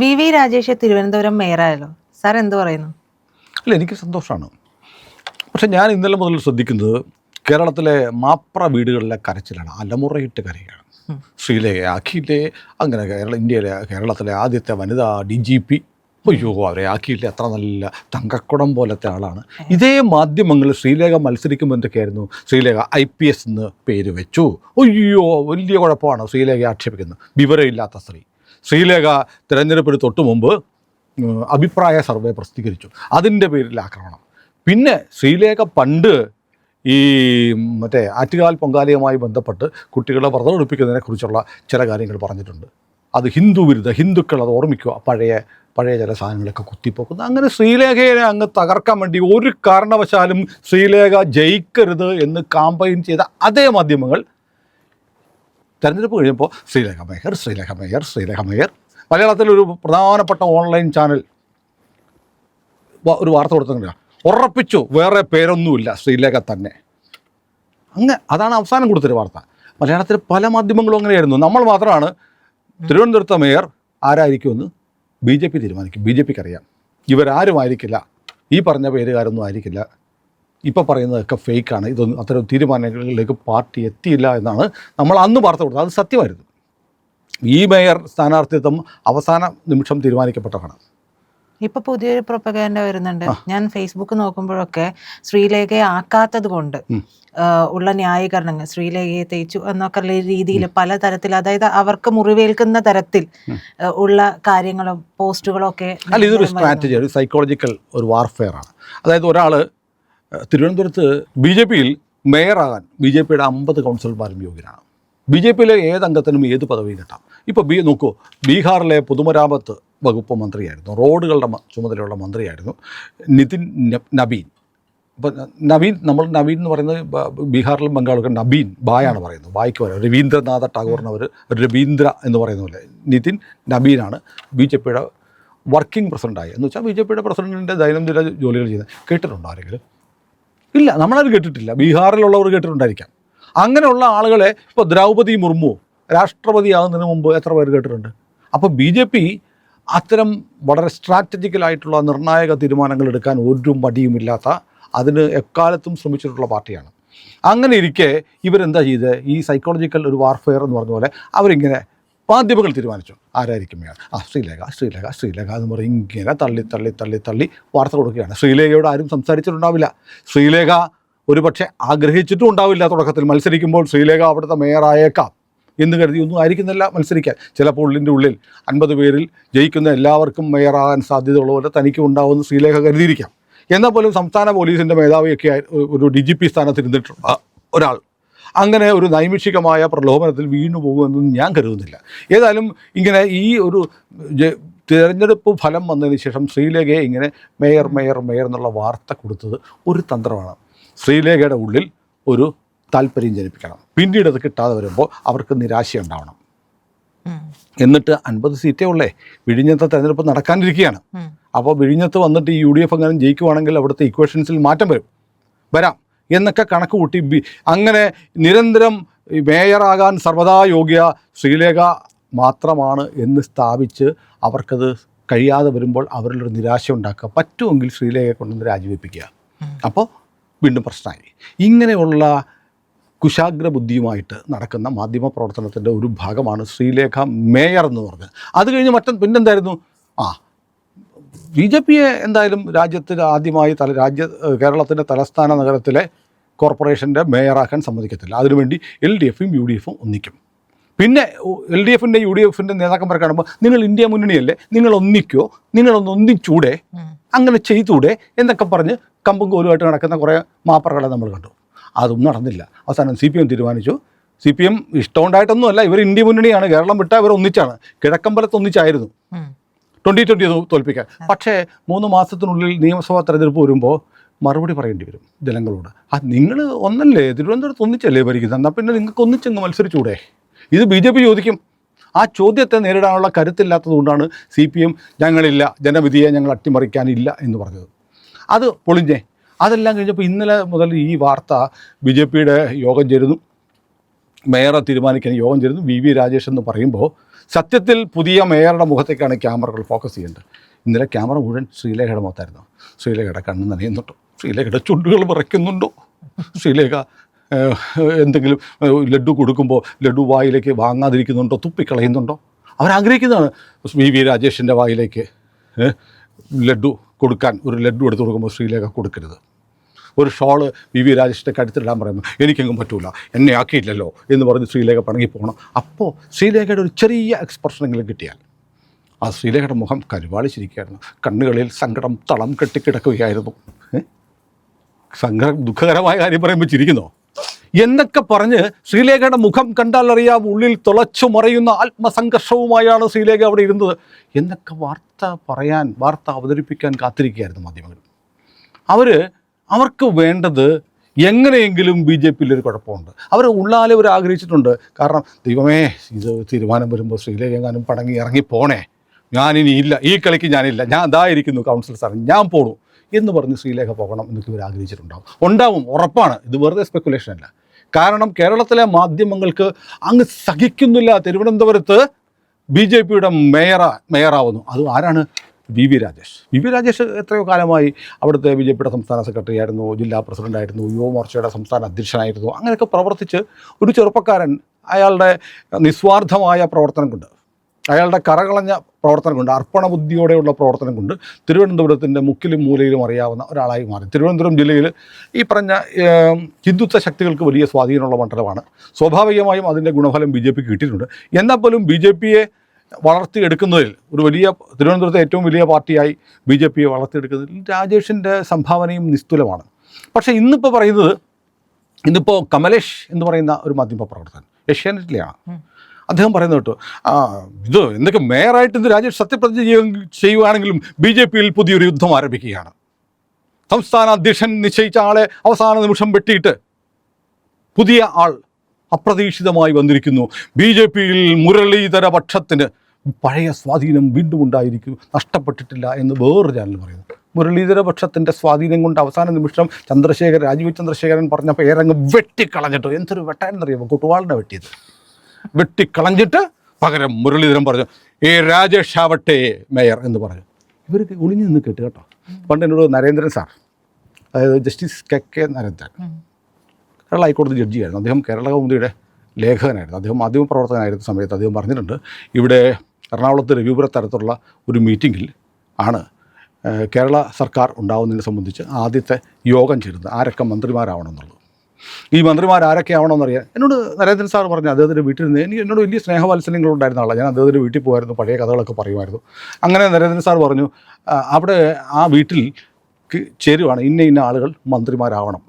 V Rajesh Thiruvananthapuram മേയറായല്ലോ, sir എന്ത് പറയുന്നു? അല്ല, എനിക്ക് സന്തോഷമാണ്. പക്ഷെ ഞാൻ ഇന്നലെ മുതൽ ശ്രദ്ധിക്കുന്നത് കേരളത്തിലെ മാപ്ര വീടുകളിലെ കരച്ചിലാണ്. അലമുറയിട്ട് കരയുകയാണ്. ശ്രീലേഖയാക്കിയില്ലേ, അങ്ങനെ കേരളത്തിലെ ആദ്യത്തെ വനിതാ DGP, അയ്യോ അവരെ ആക്കിയില്ലേ, അത്ര നല്ല തങ്കക്കുടം പോലത്തെ ആളാണ്. ഇതേ മാധ്യമങ്ങൾ ശ്രീലേഖ മത്സരിക്കുമ്പോൾ എന്തൊക്കെയായിരുന്നു, ശ്രീലേഖ IPS എന്ന് പേര് വെച്ചു, അയ്യോ വലിയ കുഴപ്പമാണ് ശ്രീലേഖ ആക്ഷേപിക്കുന്നത്, വിവരമില്ലാത്ത സ്ത്രീ. ശ്രീലേഖ തിരഞ്ഞെടുപ്പിന് തൊട്ട് മുമ്പ് അഭിപ്രായ സർവേ പ്രസിദ്ധീകരിച്ചു, അതിൻ്റെ പേരിൽ ആക്രമണം. പിന്നെ ശ്രീലേഖ പണ്ട് ഈ മറ്റേ ആറ്റുകാൽ പൊങ്കാലയുമായി ബന്ധപ്പെട്ട് കുട്ടികളെ വ്രതം എടുപ്പിക്കുന്നതിനെ കുറിച്ചുള്ള ചില കാര്യങ്ങൾ പറഞ്ഞിട്ടുണ്ട്. അത് ഹിന്ദു വിരുദ്ധ, ഹിന്ദുക്കൾ അത് ഓർമ്മിക്കുക, പഴയ ചില സാധനങ്ങളൊക്കെ കുത്തിപ്പോക്കുന്നത്. അങ്ങനെ ശ്രീലേഖയെ അങ്ങ് തകർക്കാൻ വേണ്ടി ഒരു കാരണവശാലും ശ്രീലേഖ ജയിക്കരുത് എന്ന് കാമ്പയിൻ ചെയ്ത അതേ മാധ്യമങ്ങൾ തെരഞ്ഞെടുപ്പ് കഴിയുമ്പോൾ ശ്രീലേഖ മേയർ. മലയാളത്തിലൊരു പ്രധാനപ്പെട്ട ഓൺലൈൻ ചാനൽ ഒരു വാർത്ത കൊടുത്തിട്ടുണ്ട്, ഉറപ്പിച്ചു വേറെ പേരൊന്നുമില്ല, ശ്രീലേഖ തന്നെ. അതാണ് അവസാനം കൊടുത്തൊരു വാർത്ത. മലയാളത്തിലെ പല മാധ്യമങ്ങളും അങ്ങനെയായിരുന്നു. നമ്മൾ മാത്രമാണ് തിരുവനന്തപുരത്തെ മേയർ ആരായിരിക്കുമെന്ന് BJP തീരുമാനിക്കും. BJPക്ക് അറിയാം ഇവരാരും ആയിരിക്കില്ല, ഈ പറഞ്ഞ പേരുകാരൊന്നും ആയിരിക്കില്ല, ഇപ്പോൾ പറയുന്നതൊക്കെ ഫേക്കാണ്, ഇതൊന്നും അത്തരം തീരുമാനങ്ങളിലേക്ക് പാർട്ടി എത്തിയില്ല എന്നാണ് നമ്മൾ അന്ന് വാർത്ത കൊടുത്തത്. അത് സത്യമായിരുന്നു. ഈ മേയർ സ്ഥാനാർത്ഥിത്വം അവസാന നിമിഷം തീരുമാനിക്കപ്പെട്ടതാണ്. ഇപ്പൊ പുതിയൊരു പ്രൊപ്പഗാൻഡ വരുന്നുണ്ട്. ഞാൻ ഫേസ്ബുക്ക് നോക്കുമ്പോഴൊക്കെ ശ്രീലേഖയെ ആക്കാത്തത് കൊണ്ട് ഉള്ള ന്യായീകരണങ്ങൾ, ശ്രീലേഖയെ തേച്ചു എന്നൊക്കെ രീതിയിൽ പലതരത്തിൽ, അതായത് അവർക്ക് മുറിവേൽക്കുന്ന തരത്തിൽ ഉള്ള കാര്യങ്ങളും പോസ്റ്റുകളും ഒക്കെ. അല്ല, ഇതൊരു സ്ട്രാറ്റജി, ഒരു സൈക്കോളജിക്കൽ ഒരു വാർഫെയർ ആണ്. അതായത് ഒരാൾ തിരുവനന്തപുരത്ത് BJPയിൽ മേയറാകാൻ BJPയുടെ 50 കൗൺസിലർമാരും യോഗ്യനാണ്. BJPയിലെ ഏതംഗത്തിനും ഏത് പദവിയും കിട്ടാം. ഇപ്പോൾ നോക്കൂ, ബീഹാറിലെ പൊതുമരാമത്ത് വകുപ്പ് മന്ത്രിയായിരുന്നു, റോഡുകളുടെ ചുമതലയുള്ള മന്ത്രിയായിരുന്നു നിതിൻ നബീൻ. അപ്പോൾ നവീൻ എന്ന് പറയുന്നത് ബീഹാറിലും ബംഗാളൊക്കെ നബീൻ, ബായാണ് പറയുന്നത്, ബായ്ക്ക് പറയുന്നത്. രവീന്ദ്രനാഥ ടാഗോറിനവർ രവീന്ദ്ര എന്ന് പറയുന്ന പോലെ നിതിൻ നബീനാണ് BJPയുടെ വർക്കിംഗ് പ്രസിഡൻ്റായി. എന്ന് വെച്ചാൽ BJPയുടെ പ്രസിഡൻറ്റിൻ്റെ ദൈനംദിന ജോലികൾ ചെയ്യുന്നത്. കേട്ടിട്ടുണ്ടോ ആരെങ്കിലും? ഇല്ല, നമ്മളത് കേട്ടിട്ടില്ല. ബീഹാറിലുള്ളവർ കേട്ടിട്ടുണ്ടായിരിക്കാം. അങ്ങനെയുള്ള ആളുകളെ ഇപ്പോൾ ദ്രൗപദി മുർമു രാഷ്ട്രപതിയാകുന്നതിന് മുമ്പ് എത്ര പേര് കേട്ടിട്ടുണ്ട്? അപ്പോൾ BJP അത്തരം വളരെ സ്ട്രാറ്റജിക്കലായിട്ടുള്ള നിർണായക തീരുമാനങ്ങൾ എടുക്കാൻ ഒരു മടിയുമില്ലാത്ത, അതിന് എക്കാലത്തും ശ്രമിച്ചിട്ടുള്ള പാർട്ടിയാണ്. അങ്ങനെ ഇരിക്കെ ഇവരെന്താ ചെയ്തത്? ഈ സൈക്കോളജിക്കൽ ഒരു വാർഫെയർ എന്ന് പറഞ്ഞ പോലെ അവരിങ്ങനെ മാധ്യമങ്ങൾ തീരുമാനിച്ചു ആരായിരിക്കും മേയർ. ശ്രീലേഖ എന്ന് പറയും. ഇങ്ങനെ തള്ളി വാർത്ത കൊടുക്കുകയാണ്. ശ്രീലേഖയോട് ആരും സംസാരിച്ചിട്ടുണ്ടാവില്ല. ശ്രീലേഖ ഒരു പക്ഷേ ആഗ്രഹിച്ചിട്ടും ഉണ്ടാവില്ല. തുടക്കത്തിൽ മത്സരിക്കുമ്പോൾ ശ്രീലേഖ അവിടുത്തെ മേയറായേക്കാം എന്ന് കരുതി ഒന്നും ആയിരിക്കുന്നില്ല മത്സരിക്കാൻ. ചിലപ്പോൾ ഉള്ളിൻ്റെ ഉള്ളിൽ 50 പേരിൽ ജയിക്കുന്ന എല്ലാവർക്കും മേയറാകാൻ സാധ്യതയുള്ള പോലെ തനിക്കും ഉണ്ടാവുമെന്ന് ശ്രീലേഖ കരുതിയിരിക്കാം. എന്നാൽ പോലും സംസ്ഥാന പോലീസിൻ്റെ മേധാവിയൊക്കെ ഒരു DGP സ്ഥാനത്ത് ഇരുന്നിട്ടുള്ള ഒരാൾ അങ്ങനെ ഒരു നൈമിഷികമായ പ്രലോഭനത്തിൽ വീണു പോകുമെന്നൊന്നും ഞാൻ കരുതുന്നില്ല. ഏതായാലും ഇങ്ങനെ ഈ ഒരു തിരഞ്ഞെടുപ്പ് ഫലം വന്നതിന് ശേഷം ശ്രീലേഖയെ ഇങ്ങനെ മേയർ എന്നുള്ള വാർത്ത കൊടുത്തത് ഒരു തന്ത്രമാണ്. ശ്രീലേഖയുടെ ഉള്ളിൽ ഒരു താല്പര്യം ജനിപ്പിക്കണം. പിന്നീട് അത് കിട്ടാതെ വരുമ്പോൾ അവർക്ക് നിരാശയുണ്ടാവണം. എന്നിട്ട് 50 സീറ്റേ ഉള്ളേ. വിഴിഞ്ഞത്തെ തെരഞ്ഞെടുപ്പ് നടക്കാനിരിക്കുകയാണ്. അപ്പോൾ വിഴിഞ്ഞത്ത് വന്നിട്ട് ഈ UDF അങ്ങനെ ജയിക്കുവാണെങ്കിൽ അവിടുത്തെ ഇക്വേഷൻസിൽ മാറ്റം വരാം എന്നൊക്കെ കണക്ക് കൂട്ടി അങ്ങനെ നിരന്തരം മേയറാകാൻ സർവ്വതാ യോഗ്യ ശ്രീലേഖ മാത്രമാണ് എന്ന് സ്ഥാപിച്ച് അവർക്കത് കഴിയാതെ വരുമ്പോൾ അവരിലൊരു നിരാശ ഉണ്ടാക്കുക. പറ്റുമെങ്കിൽ ശ്രീലേഖയെ കൊണ്ടുവന്ന് രാജിവെപ്പിക്കുക. അപ്പോൾ വീണ്ടും പ്രശ്നമായി. ഇങ്ങനെയുള്ള കുശാഗ്ര ബുദ്ധിയുമായിട്ട് നടക്കുന്ന മാധ്യമ പ്രവർത്തനത്തിൻ്റെ ഒരു ഭാഗമാണ് ശ്രീലേഖ മേയർ എന്ന് പറഞ്ഞത്. അത് കഴിഞ്ഞ് പിന്നെന്തായിരുന്നു? BJPയെ എന്തായാലും രാജ്യത്തിൽ ആദ്യമായി കേരളത്തിൻ്റെ തലസ്ഥാന നഗരത്തിലെ കോർപ്പറേഷൻ്റെ മേയറാക്കാൻ സമ്മതിക്കത്തില്ല. അതിനുവേണ്ടി LDFും UDFും ഒന്നിക്കും. പിന്നെ LDFിൻ്റെ UDFിൻ്റെ നേതാക്കന്മാരെ കാണുമ്പോൾ നിങ്ങൾ ഇന്ത്യ മുന്നണിയല്ലേ, നിങ്ങൾ ഒന്നിക്കോ, ഒന്നിച്ചൂടെ, അങ്ങനെ ചെയ്തൂടെ എന്നൊക്കെ പറഞ്ഞ് കമ്പും കോലുമായിട്ട് നടക്കുന്ന കുറേ മാപ്പറകളെ നമ്മൾ കണ്ടു. അതൊന്നും നടന്നില്ല. അവസാനം CPM തീരുമാനിച്ചു. CPM ഇഷ്ടമുണ്ടായിട്ടൊന്നുമല്ല, ഇവർ ഇന്ത്യ മുന്നണിയാണ്, കേരളം വിട്ടാൽ ഇവർ ഒന്നിച്ചാണ്. കിഴക്കമ്പലത്ത് ഒന്നിച്ചായിരുന്നു 2020 തോൽപ്പിക്കാൻ. പക്ഷേ 3 മാസത്തിനുള്ളിൽ നിയമസഭാ തെരഞ്ഞെടുപ്പ് വരുമ്പോൾ മറുപടി പറയേണ്ടി വരും ജനങ്ങളോട്. നിങ്ങൾ ഒന്നല്ലേ, തിരുവനന്തപുരത്ത് ഒന്നിച്ചല്ലേ ഭരിക്കുന്നത്, എന്നാൽ പിന്നെ നിങ്ങൾക്ക് ഒന്നിച്ചങ്ങ് മത്സരിച്ചൂടെ? ഇത് BJP ചോദിക്കും. ആ ചോദ്യത്തെ നേരിടാനുള്ള കരുത്തില്ലാത്തത് കൊണ്ടാണ് CPM ഞങ്ങളില്ല, ജനവിധിയെ ഞങ്ങൾ അട്ടിമറിക്കാനില്ല എന്ന് പറഞ്ഞത്. അത് പൊളിഞ്ഞേ. അതെല്ലാം കഴിഞ്ഞപ്പോൾ ഇന്നലെ മുതൽ ഈ വാർത്ത BJPയുടെ യോഗം ചേരുന്നു, മേയറെ തീരുമാനിക്കാൻ യോഗം ചേരുന്നു. VV രാജേഷ് എന്ന് പറയുമ്പോൾ സത്യത്തിൽ പുതിയ മേയറുടെ മുഖത്തേക്കാണ് ക്യാമറകൾ ഫോക്കസ് ചെയ്യേണ്ടത്. ഇന്നലെ ക്യാമറ മുഴുവൻ ശ്രീലേഖയുടെ മുഖത്തായിരുന്നു. ശ്രീലേഖയുടെ കണ്ണ് നനയുന്നുണ്ടോ? ശ്രീലേഖയുടെ ചുണ്ടുകൾ വിറയ്ക്കുന്നുണ്ടോ? ശ്രീലേഖ എന്തെങ്കിലും ലഡ്ഡു കൊടുക്കുമ്പോൾ ലഡ്ഡു വായിലേക്ക് വാങ്ങാതിരിക്കുന്നുണ്ടോ? തുപ്പിക്കളയുന്നുണ്ടോ? അവരാഗ്രഹിക്കുന്നതാണ് വി രാജേഷിൻ്റെ വായിലേക്ക് ലഡ്ഡു കൊടുക്കാൻ. ഒരു ലഡ്ഡു എടുത്ത് കൊടുക്കുമ്പോൾ ശ്രീലേഖ കൊടുക്കരുത്. ഒരു ഷോള് വി രാജേഷിൻ്റെ കഴുത്തിലിടാൻ പറയുമ്പോൾ എനിക്കെങ്ങും പറ്റൂല, എന്നെ ആക്കിയില്ലല്ലോ എന്ന് പറഞ്ഞ് ശ്രീലേഖ പണങ്ങി പോകണം. അപ്പോൾ ശ്രീലേഖയുടെ ഒരു ചെറിയ എക്സ്പ്രഷനെങ്കിലും കിട്ടിയാൽ ആ ശ്രീലേഖയുടെ മുഖം കരുവാളിച്ചിരിക്കുകയായിരുന്നു. കണ്ണുകളിൽ സങ്കടം തളം കെട്ടിക്കിടക്കുകയായിരുന്നു. ദുഃഖകരമായ കാര്യം പറയുമ്പോൾ ചിരിക്കുന്നോ എന്നൊക്കെ പറഞ്ഞ് ശ്രീലേഖയുടെ മുഖം കണ്ടാൽ അറിയാം ഉള്ളിൽ തുളച്ചു മറയുന്ന ആത്മസംഘർഷവുമായാണ് ശ്രീലേഖ അവിടെ ഇരുന്നത് എന്നൊക്കെ വാർത്ത അവതരിപ്പിക്കാൻ കാത്തിരിക്കുകയായിരുന്നു മാധ്യമങ്ങൾ. അവർക്ക് വേണ്ടത് എങ്ങനെയെങ്കിലും ബി ജെ പിയിലൊരു കുഴപ്പമുണ്ട്. അവർ ഉള്ളാലെ അവർ ആഗ്രഹിച്ചിട്ടുണ്ട്. കാരണം ദൈവമേ, ഇത് തീരുമാനം വരുമ്പോൾ ശ്രീലേഖ എങ്ങാനും പടങ്ങി ഇറങ്ങിപ്പോണേ, ഞാനിനി ഇല്ല, ഈ കളിക്ക് ഞാനില്ല, ഞാൻ അതായിരിക്കുന്നു കൗൺസിൽ സാർ, ഞാൻ പോണു എന്ന് പറഞ്ഞ് ശ്രീലേഖ പോകണം എന്നൊക്കെ ഇവർ ഉണ്ടാവും, ഉറപ്പാണ്. ഇത് വെറുതെ സ്പെക്കുലേഷൻ അല്ല. കാരണം കേരളത്തിലെ മാധ്യമങ്ങൾക്ക് അങ്ങ് സഹിക്കുന്നില്ല തിരുവനന്തപുരത്ത് ബി ജെ പിയുടെ മേയറാവുന്നു. അത് ആരാണ്? വി രാജേഷ് എത്രയോ കാലമായി അവിടുത്തെ ബി ജെ പിയുടെ സംസ്ഥാന സെക്രട്ടറി ആയിരുന്നു, ജില്ലാ പ്രസിഡൻ്റായിരുന്നു, യുവമോർച്ചയുടെ സംസ്ഥാന അധ്യക്ഷനായിരുന്നു. അങ്ങനെയൊക്കെ പ്രവർത്തിച്ച് ഒരു ചെറുപ്പക്കാരൻ അയാളുടെ നിസ്വാർത്ഥമായ പ്രവർത്തനം കൊണ്ട്, അയാളുടെ കറകളഞ്ഞ പ്രവർത്തനം കൊണ്ട്, അർപ്പണബുദ്ധിയോടെയുള്ള പ്രവർത്തനം കൊണ്ട് തിരുവനന്തപുരത്തിൻ്റെ മുക്കിലും മൂലയിലും അറിയാവുന്ന ഒരാളായി മാറി. തിരുവനന്തപുരം ജില്ലയിൽ ഈ പറഞ്ഞ ഹിന്ദുത്വ ശക്തികൾക്ക് വലിയ സ്വാധീനമുള്ള മണ്ഡലമാണ്. സ്വാഭാവികമായും അതിൻ്റെ ഗുണഫലം ബി ജെ പിക്ക് കിട്ടിയിട്ടുണ്ട്. എന്നാൽ പോലും ബി ജെ പിയെ വളർത്തിയെടുക്കുന്നതിൽ തിരുവനന്തപുരത്തെ ഏറ്റവും വലിയ പാർട്ടിയായി ബി ജെ പിയെ വളർത്തിയെടുക്കുന്നതിൽ രാജേഷിൻ്റെ സംഭാവനയും നിസ്തുലമാണ്. പക്ഷേ ഇന്നിപ്പോൾ കമലേഷ് എന്ന് പറയുന്ന ഒരു മാധ്യമപ്രവർത്തകൻ ഏഷ്യാനെറ്റിലെയാണ്. അദ്ദേഹം പറയുന്നത് കേട്ടോ, ഇത് എന്തൊക്കെ മേയറായിട്ട് ഇത് രാജേഷ് സത്യപ്രതിജ്ഞ ചെയ്യുകയാണെങ്കിലും ബി ജെ പിയിൽ പുതിയൊരു യുദ്ധം ആരംഭിക്കുകയാണ്. സംസ്ഥാന അധ്യക്ഷൻ നിശ്ചയിച്ച ആളെ അവസാന നിമിഷം വെട്ടിയിട്ട് പുതിയ ആൾ അപ്രതീക്ഷിതമായി വന്നിരിക്കുന്നു. ബി ജെ പിയിൽ മുരളീധര പക്ഷത്തിന് പഴയ സ്വാധീനം വീണ്ടും നഷ്ടപ്പെട്ടിട്ടില്ല എന്ന് വേറൊരു ചാനൽ പറയുന്നു. മുരളീധര പക്ഷത്തിൻ്റെ സ്വാധീനം കൊണ്ട് അവസാന നിമിഷം രാജീവ് ചന്ദ്രശേഖരൻ പറഞ്ഞ പേരങ്ങ് വെട്ടിക്കളഞ്ഞിട്ട്, എന്തൊരു വെട്ടാനെന്നറിയാമോ? കുട്ടുവാളിനെ വെട്ടിക്കളഞ്ഞിട്ട് പകരം മുരളീധരൻ പറഞ്ഞു രാജേഷ് ആവട്ടെ മേയർ എന്ന് പറഞ്ഞു. ഇവർക്ക് ഒളിഞ്ഞു നിന്ന് കേട്ട് കേട്ടോ. പണ്ട് എന്നോട് നരേന്ദ്രൻ സാർ, അതായത് ജസ്റ്റിസ് കെ നരേന്ദ്രൻ, കേരള ഹൈക്കോടതി ജഡ്ജിയായിരുന്നു. അദ്ദേഹം കേരള കൗമുദിയുടെ ലേഖകനായിരുന്നു. അദ്ദേഹം മാധ്യമപ്രവർത്തകനായിരുന്ന സമയത്ത് അദ്ദേഹം പറഞ്ഞിട്ടുണ്ട്, ഇവിടെ എറണാകുളത്ത് രവിപുര തരത്തിലുള്ള ഒരു മീറ്റിങ്ങിൽ ആണ് കേരള സർക്കാർ ഉണ്ടാവുന്നതിനെ സംബന്ധിച്ച് ആദ്യത്തെ യോഗം ചേരുന്നത്. ആരൊക്കെ മന്ത്രിമാരാവണം എന്നുള്ളത്. ഈ മന്ത്രിമാർ ആരൊക്കെ ആവണമെന്നറിയാൻ എന്നോട് നരേന്ദ്രൻ സാർ പറഞ്ഞു. അദ്ദേഹത്തിൻ്റെ വീട്ടിൽ നിന്ന് എന്നോട് വലിയ സ്നേഹവാത്സല്യങ്ങളുണ്ടായിരുന്ന ആളാണ്. ഞാൻ അദ്ദേഹത്തിൻ്റെ വീട്ടിൽ പോകുമായിരുന്നു, പഴയ കഥകളൊക്കെ പറയുമായിരുന്നു. അങ്ങനെ നരേന്ദ്രൻ സാർ പറഞ്ഞു, അവിടെ ആ വീട്ടിൽ ചേരുവാണ് ഇന്ന ആളുകൾ മന്ത്രിമാരാവണം.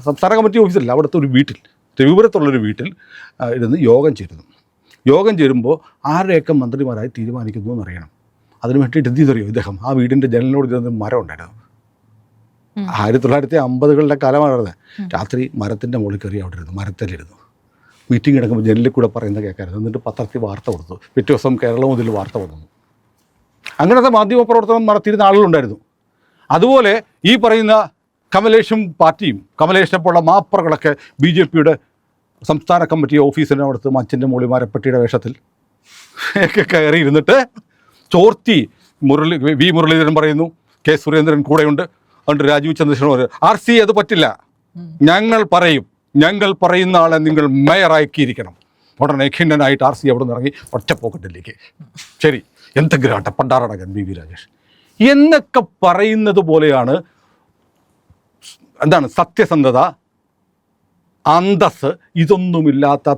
സംസ്ഥാന കമ്മിറ്റി ഓഫീസിലല്ല, അവിടുത്തെ ഒരു വീട്ടിൽ, രവിപുരത്തുള്ളൊരു വീട്ടിൽ ഇരുന്ന് യോഗം ചേരുന്നു. യോഗം ചേരുമ്പോൾ ആരുടെയൊക്കെ മന്ത്രിമാരായി തീരുമാനിക്കുന്നു എന്നറിയണം. അതിന് വേണ്ടിയിട്ട് എന്ത് ചെയ്തറിയോ ഇദ്ദേഹം? ആ വീടിൻ്റെ ജനലിനോട് ഇരുന്ന് മരം ഉണ്ടായിരുന്നു. 1950കളുടെ കാലമാണ്. രാത്രി മരത്തിൻ്റെ മുകളിൽ കയറി അവിടെ ഇരുന്നു, മരത്തിലിരുന്നു. മീറ്റിംഗ് നടക്കുമ്പോൾ ജനലിൽ കൂടെ പറയുന്നത് കേൾക്കായിരുന്നു. എന്നിട്ട് പത്രത്തിൽ വാർത്ത കൊടുത്തു. പിറ്റേ ദിവസം കേരളം മുതൽ വാർത്ത വന്നു. അങ്ങനത്തെ മാധ്യമപ്രവർത്തനം നടത്തിയിരുന്ന ആളുകളുണ്ടായിരുന്നു. അതുപോലെ ഈ പറയുന്ന കമലേഷും പാർട്ടിയും, കമലേഷിനെ പോലുള്ള മാപ്പറകളൊക്കെ ബി ജെ പിയുടെ സംസ്ഥാന കമ്മിറ്റി ഓഫീസിനടുത്ത് മച്ചിൻ്റെ മുകളിൽ മരപ്പെട്ടിയുടെ വേഷത്തിൽ ഒക്കെ കയറി ഇരുന്നിട്ട് ചോർത്തി വി മുരളീധരൻ പറയുന്നു, കെ സുരേന്ദ്രൻ കൂടെയുണ്ട്, അതുകൊണ്ട് രാജീവ് ചന്ദ്രശേഖരൻ RC അത് പറ്റില്ല, ഞങ്ങൾ പറയുന്ന ആളെ നിങ്ങൾ മേയറാക്കിയിരിക്കണം. ഉടനെ ഖിന്നനായിട്ട് RC അവിടെ നിന്ന് ഇറങ്ങി ഒറ്റപ്പോക്കറ്റിലേക്ക്. ശരി, എന്തെങ്കിലും ആട്ടെ, പണ്ടാറടകൻ വി രാജേഷ് എന്നൊക്കെ പറയുന്നത് പോലെയാണ്. എന്താണ് സത്യസന്ധത, അന്തസ്, ഇതൊന്നുമില്ലാത്ത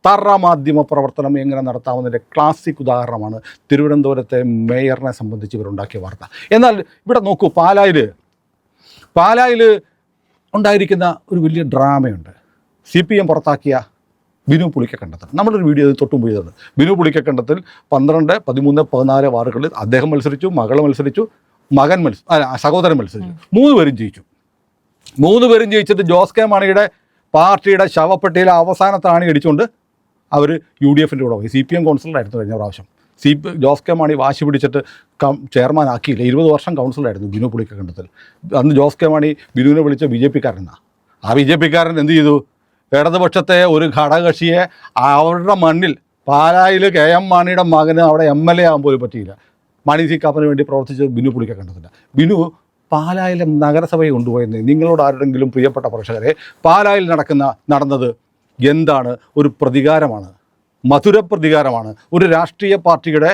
തറ മാധ്യമ പ്രവർത്തനം എങ്ങനെ നടത്താവുന്നതിൻ്റെ ക്ലാസിക് ഉദാഹരണമാണ് തിരുവനന്തപുരത്തെ മേയറിനെ സംബന്ധിച്ച് ഇവരുണ്ടാക്കിയ വാർത്ത. എന്നാൽ ഇവിടെ നോക്കൂ, പാലായിൽ ഉണ്ടായിരിക്കുന്ന ഒരു വലിയ ഡ്രാമയുണ്ട്. CPM പുറത്താക്കിയ ബിനു പുളിക്കക്കണ്ടത്തിൽ. നമ്മളൊരു വീഡിയോ തൊട്ടും ചെയ്തത്. ബിനു പുളിക്കക്കണ്ടത്തിൽ 12, 13, 14 വാർഡുകളിൽ അദ്ദേഹം മത്സരിച്ചു, മകൾ മത്സരിച്ചു, സഹോദരൻ മത്സരിച്ചു. 3 പേരും ജയിച്ചു. 3 പേരും ജയിച്ചിട്ട് ജോസ് കെ മാണിയുടെ പാർട്ടിയുടെ ശവപ്പെട്ടിയിലെ അവസാനത്തെ ആണി അടിച്ചുകൊണ്ട് അവർ UDFൻ്റെ കൂടെ പോയി. CPM കൗൺസിലറായിരുന്നു കഴിഞ്ഞ പ്രാവശ്യം. ജോസ് കെ മാണി വാശി പിടിച്ചിട്ട് ചെയർമാൻ ആക്കിയില്ല. 20 വർഷം കൗൺസിലറായിരുന്നു ബിനു പുളിക്കക്കണ്ടത്തിൽ. അന്ന് ജോസ് കെ മാണി ബിനുവിനെ വിളിച്ച BJP-കാരനാണ്. ആ BJP-കാരൻ എന്ത് ചെയ്തു? ഇടതുപക്ഷത്തെ ഒരു ഘടകകക്ഷിയെ അവരുടെ മണ്ണിൽ പാലായിൽ KM മാണിയുടെ മകന് അവിടെ MLA ആകാൻ പോലും പറ്റിയില്ല. മാണി സി കാപ്പന് വേണ്ടി പ്രവർത്തിച്ച് ബിനു പുളിക്ക കണ്ടതില്ല. ബിനു പാലായിലെ നഗരസഭയെ കൊണ്ടുപോയെന്ന് നിങ്ങളോട് ആരുടെങ്കിലും പ്രിയപ്പെട്ട പ്രേക്ഷകരെ, പാലായിൽ നടന്നത് എന്താണ്? ഒരു പ്രതികാരമാണ്, മധുര പ്രതികാരമാണ്. ഒരു രാഷ്ട്രീയ പാർട്ടിയുടെ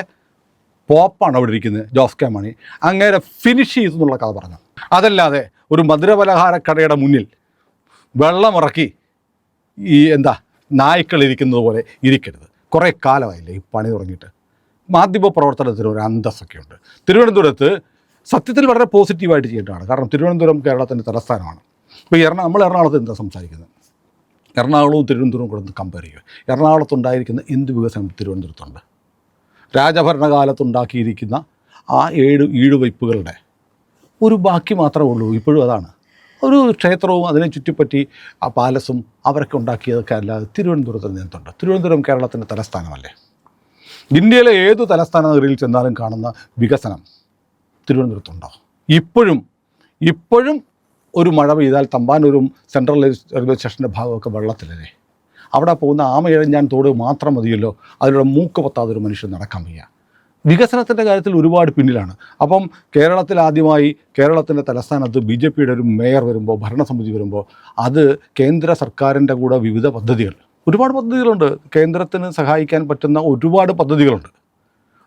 പോപ്പാണ് അവിടെ ഇരിക്കുന്നത് ജോസ് കെ മാണി. അങ്ങേരെ ഫിനിഷ് ചെയ്തു എന്നുള്ള കഥ പറഞ്ഞു. അതല്ലാതെ ഒരു മധുരപലഹാരക്കടയുടെ മുന്നിൽ വെള്ളമിറക്കി ഈ നായ്ക്കളിരിക്കുന്നത് പോലെ ഇരിക്കരുത്. കുറേ കാലമായില്ലേ ഈ പണി തുടങ്ങിയിട്ട്. മാധ്യമ പ്രവർത്തനത്തിന് ഒരു അന്തസ്സൊക്കെയുണ്ട്. തിരുവനന്തപുരത്ത് സത്യത്തിൽ വളരെ പോസിറ്റീവായിട്ട് ചെയ്യേണ്ടതാണ്. കാരണം തിരുവനന്തപുരം കേരളത്തിൻ്റെ തലസ്ഥാനമാണ്. ഇപ്പോൾ നമ്മൾ എറണാകുളത്ത് എന്താ സംസാരിക്കുന്നത്? എറണാകുളവും തിരുവനന്തപുരവും കൂടെ കമ്പയർ ചെയ്യുക. എറണാകുളത്തുണ്ടായിരിക്കുന്ന എന്ത് വികസനം തിരുവനന്തപുരത്തുണ്ട്? രാജഭരണകാലത്തുണ്ടാക്കിയിരിക്കുന്ന ആ 7 ഈടുവയ്പ്പുകളുടെ ഒരു ബാക്കി മാത്രമേ ഉള്ളൂ. ഇപ്പോഴും അതാണ്. ഒരു ക്ഷേത്രവും അതിനെ ചുറ്റിപ്പറ്റി ആ പാലസും അവരൊക്കെ ഉണ്ടാക്കിയതൊക്കെ അല്ലാതെ തിരുവനന്തപുരത്ത് നിന്നുണ്ട്. തിരുവനന്തപുരം കേരളത്തിൻ്റെ തലസ്ഥാനമല്ലേ? ഇന്ത്യയിലെ ഏതു തലസ്ഥാന നഗരിയിൽ ചെന്നാലും കാണുന്ന വികസനം തിരുവനന്തപുരത്തുണ്ടോ? ഇപ്പോഴും ഒരു മഴ പെയ്താൽ തമ്പാനൂരും സെൻട്രൽ റെയിൽവേ സ്റ്റേഷൻ്റെ ഭാഗമൊക്കെ വെള്ളത്തിലല്ലേ? അവിടെ പോകുന്ന ആമയിഴഞ്ഞാൻ തോട് മാത്രം മതിയല്ലോ അതിലൂടെ മൂക്ക് പൊത്താതെ ഒരു മനുഷ്യൻ നടക്കാൻ വയ്യ. വികസനത്തിൻ്റെ കാര്യത്തിൽ ഒരുപാട് പിന്നിലാണ്. അപ്പം കേരളത്തിൽ ആദ്യമായി കേരളത്തിൻ്റെ തലസ്ഥാനത്ത് BJPയുടെ ഒരു മേയർ വരുമ്പോൾ, ഭരണസമിതി വരുമ്പോൾ, അത് കേന്ദ്ര സർക്കാരിൻ്റെ കൂടെ വിവിധ പദ്ധതികൾ, ഒരുപാട് പദ്ധതികളുണ്ട്. കേന്ദ്രത്തിന് സഹായിക്കാൻ പറ്റുന്ന ഒരുപാട് പദ്ധതികളുണ്ട്.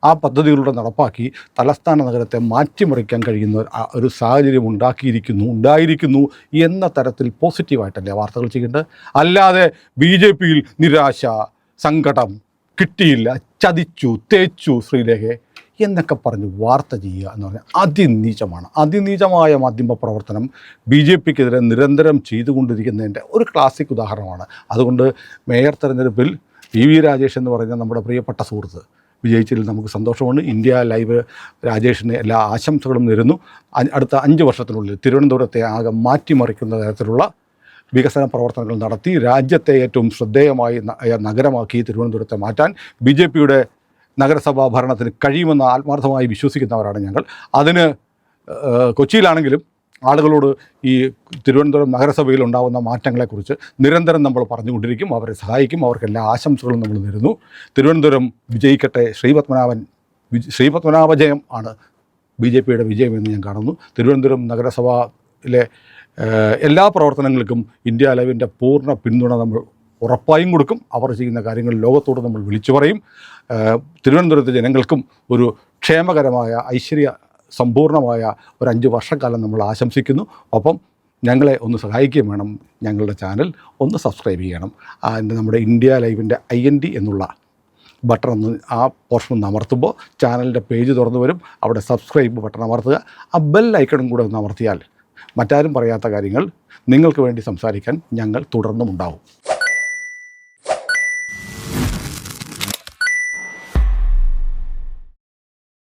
ആ പദ്ധതികളുടെ നടപ്പാക്കി തലസ്ഥാന നഗരത്തെ മാറ്റിമറിക്കാൻ കഴിയുന്ന ഒരു സാഹചര്യം ഉണ്ടായിരിക്കുന്നു എന്ന തരത്തിൽ പോസിറ്റീവായിട്ടല്ലേ വാർത്തകൾ ചെയ്യേണ്ടത്? അല്ലാതെ BJPയിൽ നിരാശ, സങ്കടം, കിട്ടിയില്ല, ചതിച്ചു, തേച്ചു ശ്രീലേഖയെ എന്നൊക്കെ പറഞ്ഞ് വാർത്ത ചെയ്യുക എന്ന് പറഞ്ഞാൽ അതിനീചമാണ്. അതിനീചമായ മാധ്യമ പ്രവർത്തനം BJPക്കെതിരെ നിരന്തരം ചെയ്തുകൊണ്ടിരിക്കുന്നതിൻ്റെ ഒരു ക്ലാസിക് ഉദാഹരണമാണ്. അതുകൊണ്ട് മേയർ തെരഞ്ഞെടുപ്പിൽ PV രാജേഷ് എന്ന് പറയുന്ന നമ്മുടെ പ്രിയപ്പെട്ട സുഹൃത്ത് വിജയിച്ചതിൽ നമുക്ക് സന്തോഷമുണ്ട്. ഇന്ത്യ ലൈവ് രാജേഷിന് എല്ലാ ആശംസകളും നേരുന്നു. അടുത്ത 5 വർഷത്തിനുള്ളിൽ തിരുവനന്തപുരത്തെ ആകെ മാറ്റിമറിക്കുന്ന തരത്തിലുള്ള വികസന പ്രവർത്തനങ്ങൾ നടത്തി രാജ്യത്തെ ഏറ്റവും ശ്രദ്ധേയമായി നഗരമാക്കി തിരുവനന്തപുരത്തെ മാറ്റാൻ BJPയുടെ നഗരസഭാ ഭരണത്തിന് കഴിയുമെന്ന് ആത്മാർത്ഥമായി വിശ്വസിക്കുന്നവരാണ് ഞങ്ങൾ. അതിന് കൊച്ചിയിലാണെങ്കിലും ആളുകളോട് ഈ തിരുവനന്തപുരം നഗരസഭയിൽ ഉണ്ടാകുന്ന മാറ്റങ്ങളെക്കുറിച്ച് നിരന്തരം നമ്മൾ പറഞ്ഞുകൊണ്ടിരിക്കും. അവരെ സഹായിക്കും. അവർക്ക് എല്ലാ ആശംസകളും നമ്മൾ നേരുന്നു. തിരുവനന്തപുരം വിജയിക്കട്ടെ. ശ്രീപത്മനാഭ ജയം ആണ് BJPയുടെ വിജയമെന്ന് ഞാൻ കാണുന്നു. തിരുവനന്തപുരം നഗരസഭയിലെ എല്ലാ പ്രവർത്തനങ്ങൾക്കും ഇന്ത്യ ലൈവിൻ്റെ പൂർണ്ണ പിന്തുണ നമ്മൾ ഉറപ്പായും കൊടുക്കും. അവർ ചെയ്യുന്ന കാര്യങ്ങൾ ലോകത്തോട് നമ്മൾ വിളിച്ചു പറയും. തിരുവനന്തപുരത്തെ ജനങ്ങൾക്കും ഒരു ക്ഷേമകരമായ സമ്പൂർണ്ണമായ ഒരു 5 വർഷക്കാലം നമ്മൾ ആശംസിക്കുന്നു. ഒപ്പം ഞങ്ങളെ ഒന്ന് സഹായിക്കുകയും വേണം. ഞങ്ങളുടെ ചാനൽ ഒന്ന് സബ്സ്ക്രൈബ് ചെയ്യണം. നമ്മുടെ ഇന്ത്യ ലൈവിൻ്റെ IND എന്നുള്ള ബട്ടൺ ഒന്ന് ആ പോർഷൻ ഒന്ന് അമർത്തുമ്പോൾ ചാനലിൻ്റെ പേജ് തുറന്നു വരും. അവിടെ സബ്സ്ക്രൈബ് ബട്ടൺ അമർത്തുക. ആ ബെൽ ഐക്കണും കൂടെ ഒന്ന് അമർത്തിയാൽ മറ്റാരും പറയാത്ത കാര്യങ്ങൾ നിങ്ങൾക്ക് വേണ്ടി സംസാരിക്കാൻ ഞങ്ങൾ തുടർന്നും ഉണ്ടാവും.